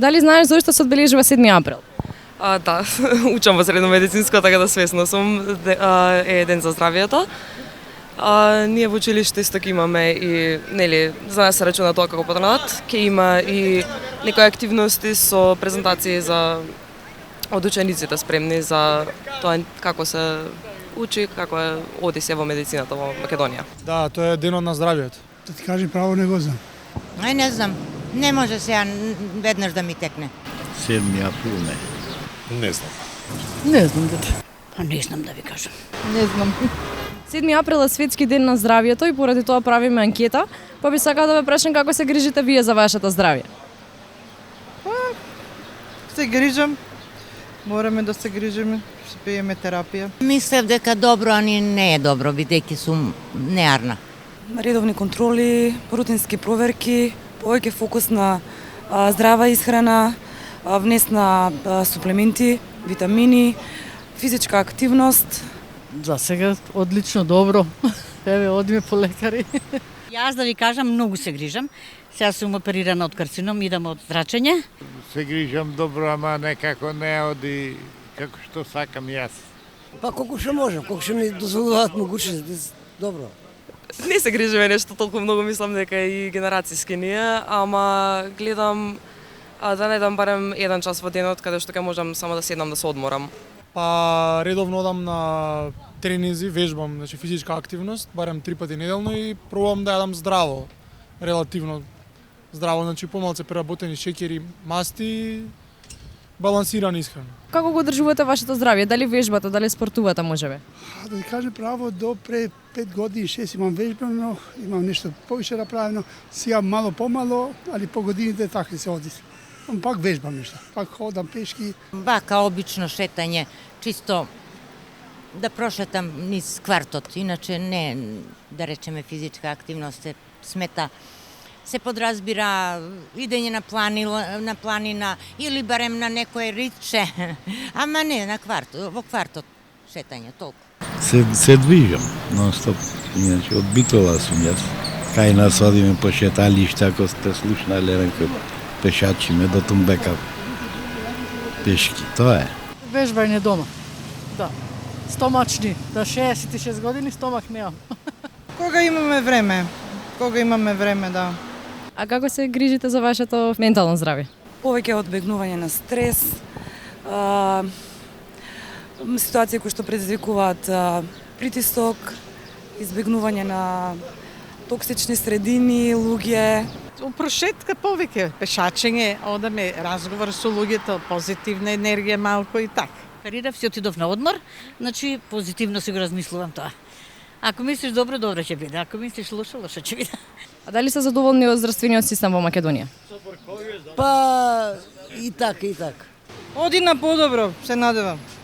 Дали знаеш зошто се одбележува 7 април? Да, учам во средно медицинско, така да свесно сум, е ден за здравието. Ние во училиште исто ќе имаме и, нели, за нас се рачуна тоа како патронат, ќе има и некои активности со презентации за од учениците спремни за тоа како се учи, како е одисе во медицината во Македонија. Да, тоа е денот на здравието. Да ти кажем право, не го знам. Не знам. Не може сега веднаш да ми текне. 7 април не. Не знам. Не знам дете. Не знам да ви кажам. Не знам. 7 април е светски ден на здравието и поради тоа правиме анкета, па би сакала да ве прашам како се грижите вие за вашето здравје. Се грижам. Мораме да се грижиме, се пиеме терапија. Мислев дека добро, а не е добро, бидејќи сум неарна. Редовни контроли, рутински проверки, повеќе фокус на здрава исхрана, внес на суплементи, витамини, физичка активност. За сега одлично, добро. Еве, одиме по лекари. Јас да ви кажам, многу се грижам. Сега сум оперирана од карцином, идам од зрачење. Се грижам добро, ама некако не оди како што сакам јас. Па колку што можам, колку што ми дозволуваат могуćности, добро. Не се грижиме нешто толку многу, мислам дека и генерацијски ние, ама гледам да најдам барем 1 час во денот каде што ќе можам само да седнам да се одморам. Па редовно одам на тренинзи, вежбам, значи физичка активност, барем 3 пати неделно и пробувам да јадам здраво, релативно здраво, значи помалце преработени шеќери, масти, балансирана исхрана. Како го одржувате вашето здравје? Дали вежбате, дали спортувате можеби? Да ти кажем право, до пред 5 години, 6 имам вежбано, имам нешто повише направено, сега мало помало, али по годините така се оди. Пак вежбам нешто, пак ходам пешки. Бака, обично шетање, чисто да прошетам низ квартот, иначе не, да речеме, физичка активност се смета. Се подразбира идење на планина или барем на некое риче, ама не на во квартот шетање толку. Се движам нон-стоп, иначе од Битола сум јас. Кај нас одиме по шеталиште, ако сте слушнали некој пешачиме до Тумбека пешки, тоа е. Вежбање дома. Да. Стомачни. До 66 години стомак немам. Кога имаме време, да. А како се грижите за вашето ментално здравје? Повеќе одбегнување на стрес, ситуации кои што предизвикуваат притисок, избегнување на токсични средини, луѓе. Прошетка повеќе, пешачење, одаме разговор со луѓето, позитивна енергија малку и така. Оперирав, си отидов на одмор, значи позитивно си го размислувам тоа. Ако мислиш добро, добро ќе биде. Ако мислиш лошо, лошо ќе биде. А дали се задоволни од здравствениот систем во Македонија? Па и така, и така. Оди на подобро, се надевам.